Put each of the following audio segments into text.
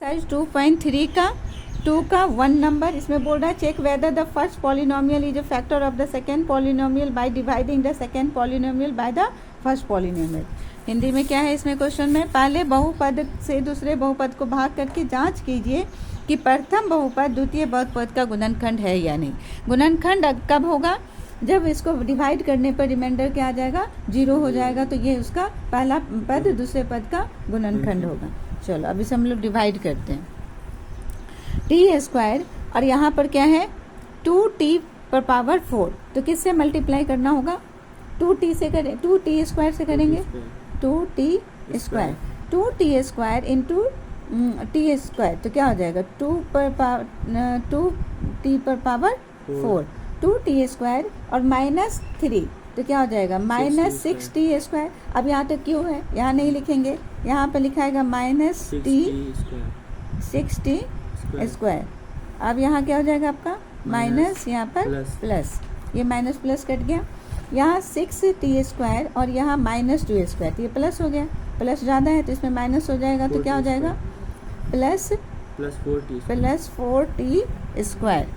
Exercise 2.3 का 2 का 1 number इसमें बोल रहा है check whether the first polynomial is a factor of the second polynomial by dividing the second polynomial by the first polynomial. Hindi में क्या है इसमें क्वेश्चन में, पहले बहुपद से दूसरे बहुपद को भाग करके जांच कीजिए कि प्रथम बहुपद द्वितीय बहुपद का गुणनखंड है या नहीं। गुणनखंड कब होगा? जब इसको डिवाइड करने पर रिमाइंडर क्या आ जाएगा? 0 हो जाएगा, तो ये उसका पहला पद दूसरे पद का गुणनखंड होगा। चलो अब इसे हम लोग डिवाइड करते हैं। टी स्क्वायर और यहाँ पर क्या है 2t पर पावर 4, तो किससे मल्टीप्लाई करना होगा? 2t से करें, 2t स्क्वायर से करेंगे, 2t square, 2t square into T square, तो क्या हो जाएगा 2t पर पावर 4, 2t स्क्वायर और -3, तो क्या हो जाएगा -6t स्क्वायर। अब यहाँ तक क्यों है, यहाँ नहीं लिखेंगे, यहाँ पर लिखाएगा -6t स्क्वायर। अब यहाँ क्या हो जाएगा आपका माइनस, यहाँ पर प्लस, ये माइनस प्लस कट गया, यहाँ 6t स्क्वायर और यहाँ -2 स्क्वायर, तो ये प्लस हो गया, प्लस ज़्यादा है तो इसमें माइनस हो जाएगा, तो क्या हो जाएगा प्लस 4t स्क्वायर।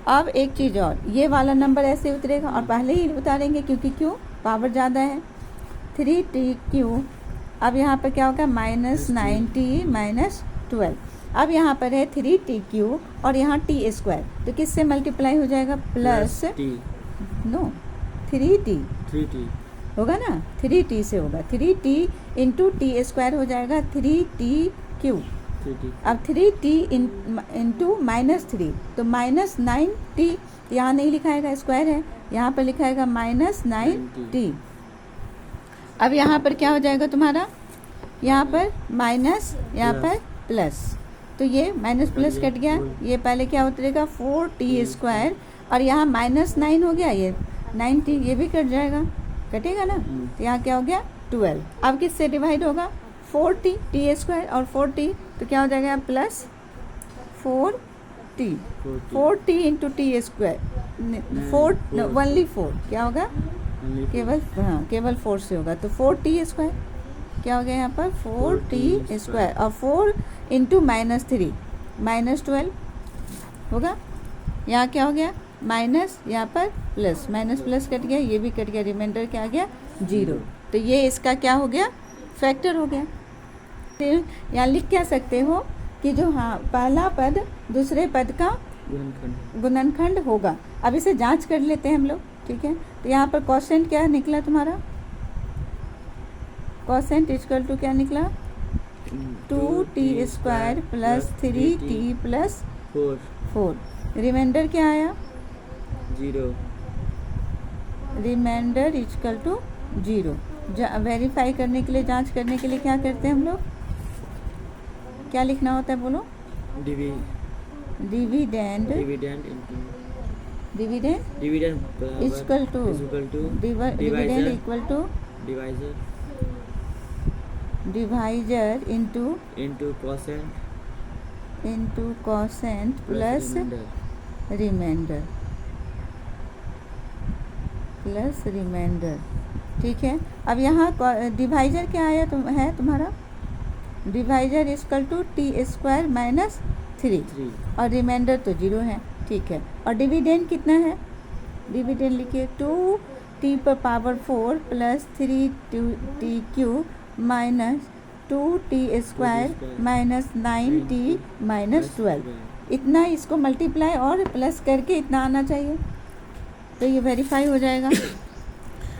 अब एक चीज़ और, ये वाला नंबर ऐसे उतरेगा और पहले ही उतारेंगे क्योंकि क्यों पावर ज़्यादा है, 3t3। अब यहाँ पर क्या होगा -9t -12। अब यहाँ पर है 3t3 और यहाँ t स्क्वायर, तो किससे मल्टीप्लाई हो जाएगा? प्लस नो 3t होगा ना, 3t से होगा, 3t इंटू टी स्क्वायर हो जाएगा 3t3। अब 3t इंटू -3, तो -9t, यहाँ नहीं लिखाएगा स्क्वायर है, यहाँ पर लिखाएगा -9t। अब यहाँ पर क्या हो जाएगा तुम्हारा, यहाँ पर माइनस, यहाँ पर प्लस, तो ये माइनस प्लस कट गया, ये पहले क्या उतरेगा 4t स्क्वायर और यहाँ -9 हो गया, ये 9t, ये भी कट जाएगा, कटेगा ना, तो यहाँ क्या हो गया 12। अब किससे डिवाइड होगा? 4t, t स्क्वायर और 4t, तो क्या हो जाएगा plus 4t into T square, 4 क्या होगा, केवल 4 से होगा, तो 4t स्क्वायर क्या हो गया यहाँ पर 4t स्क्वायर और 4 इंटू -3 -12 होगा, यहाँ क्या हो गया माइनस, यहाँ पर प्लस, माइनस प्लस कट गया, ये भी कट गया, रिमाइंडर क्या आ गया 0, तो ये इसका क्या हो गया फैक्टर हो गया। यहाँ लिख क्या सकते हो कि जो हाँ पहला पद दूसरे पद का गुणनखंड होगा। अब इसे जांच कर लेते हैं हम लोग, ठीक है। तो यहाँ पर कोसेंट क्या निकला तुम्हारा, कोसेंट इक्वल टू क्या निकला 2t square plus 3t plus 4। Reminder क्या आया 0, रिमाइंडर इक्वल टू 0। वेरीफाई करने के लिए, जांच करने के लिए क्या करते हैं हम लोग, क्या लिखना होता है बोलो? Dividend equal to dividend equal to divisor into quotient plus remainder, ठीक है। अब यहाँ डिवाइजर क्या आया है तुम्हारा, divisor equal to t square -3 और रिमाइंडर तो 0 है, ठीक है। और डिविडेंड कितना है, डिविडेंड लिखिए 2t पर power 4 plus 3t³ -2t square -9t -12। इतना इसको मल्टीप्लाई और प्लस करके इतना आना चाहिए, तो ये वेरीफाई हो जाएगा।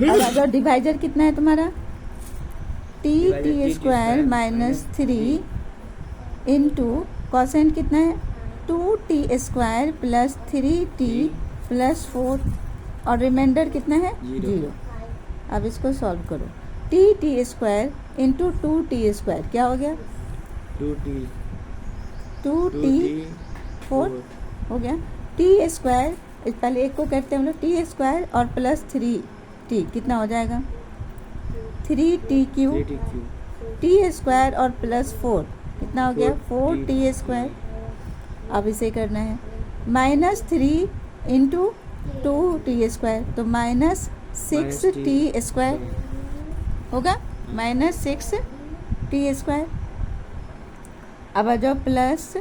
और अगर डिवाइजर कितना है तुम्हारा t स्क्वायर -3 इंटू कोसेंट कितना है 2t square plus 3t plus 4 और रिमाइंडर कितना है 0। अब इसको सॉल्व करो, t square into 2t square क्या हो गया 2t4 हो गया, t स्क्वायर पहले एक को करते हैं हम लोग, टी स्क्वायर और प्लस 3t कितना हो जाएगा 3t³ टी स्क्वायर और प्लस 4 कितना हो गया 4t स्क्वायर। अब इसे करना है -3 इंटू 2t स्क्वायर, तो -6t स्क्वायर होगा, -6t स्क्वायर। अब आ जाओ प्लस,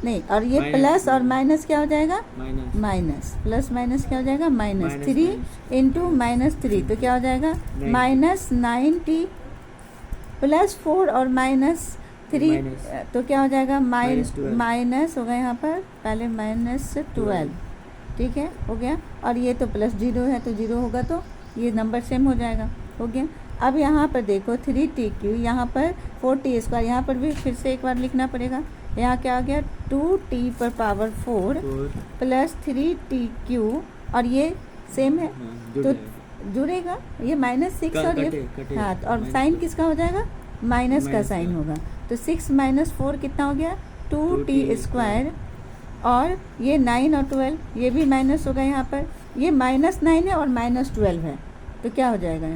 नहीं, और ये माइनस प्लस और थ्री। माइनस क्या हो जाएगा, माइनस माइनस, प्लस माइनस क्या हो जाएगा, minus minus 3 minus. Into minus 3 तो क्या हो जाएगा, 90। माइनस 90 प्लस 4 और माइनस 3 माइनस तो क्या हो जाएगा, माइनस 12। माइनस होगा यहाँ पर पहले माइनस 12, ठीक है, हो गया। और ये तो प्लस 0 है तो 0 होगा तो ये नंबर सेम हो जाएगा, हो गया। अब यहाँ पर देखो 3TQ, यहाँ पर 4T², यहाँ पर भी फिर से एक बार लिखना पड़ेगा। यहाँ क्या आ गया, 2T⁴ प्लस 3TQ, और ये सेम है तो जुड़ेगा, ये -6 और ये कटे, हाँ, और साइन किसका हो जाएगा, माइनस का साइन होगा। तो 6 - 4 कितना हो गया, 2T², और ये 9 और 12 ये भी माइनस होगा, यहाँ पर ये -9 है और -12 है तो क्या हो जाएगा,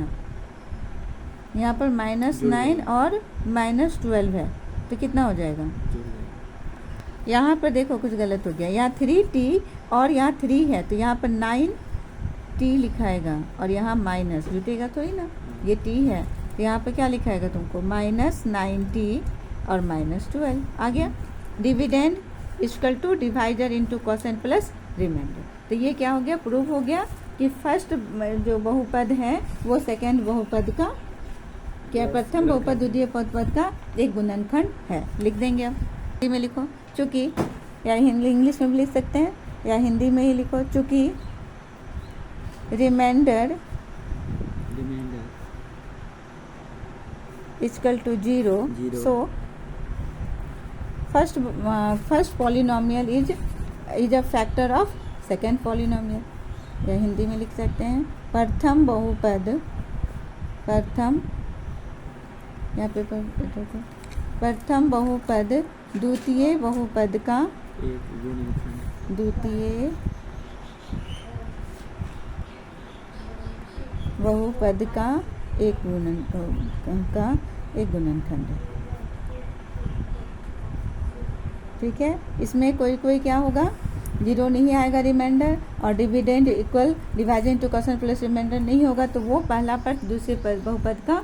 यहाँ पर -9 और -12 है तो कितना हो जाएगा, यहाँ पर देखो कुछ गलत हो गया, यहाँ 3T और यहाँ 3 है तो यहाँ पर 9T लिखाएगा और यहाँ माइनस, जुटेगा थोड़ी ना, ये T है तो यहाँ पर क्या लिखाएगा तुमको, -9T और -12 आ गया। Dividend equal to divider into quotient plus remainder, तो ये क्या हो गया, प्रूफ हो गया कि फर्स्ट जो बहुपद है वो सेकेंड बहुपद का क्या, प्रथम बहुपद द्वितीय बहुपद का एक गुणनखंड है। लिख देंगे अब, हिंदी में लिखो, चूँकि, या इंग्लिश में भी लिख सकते हैं या हिंदी में ही लिखो, चूँकि remainder equal to 0 so first polynomial is a factor of second polynomial, या हिंदी में लिख सकते हैं प्रथम बहुपद, यहाँ पे प्रथम बहुपद द्वितीय बहुपद का एक गुणनखंड है, ठीक है। इसमें कोई क्या होगा, 0 नहीं आएगा रिमाइंडर, और dividend equal divided into quotient plus remainder नहीं होगा तो वो पहला पद दूसरे बहुपद का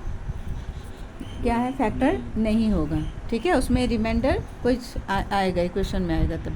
क्या है, फैक्टर नहीं होगा, ठीक है। उसमें रिमाइंडर कोई आएगा, इक्वेशन में आएगा तब।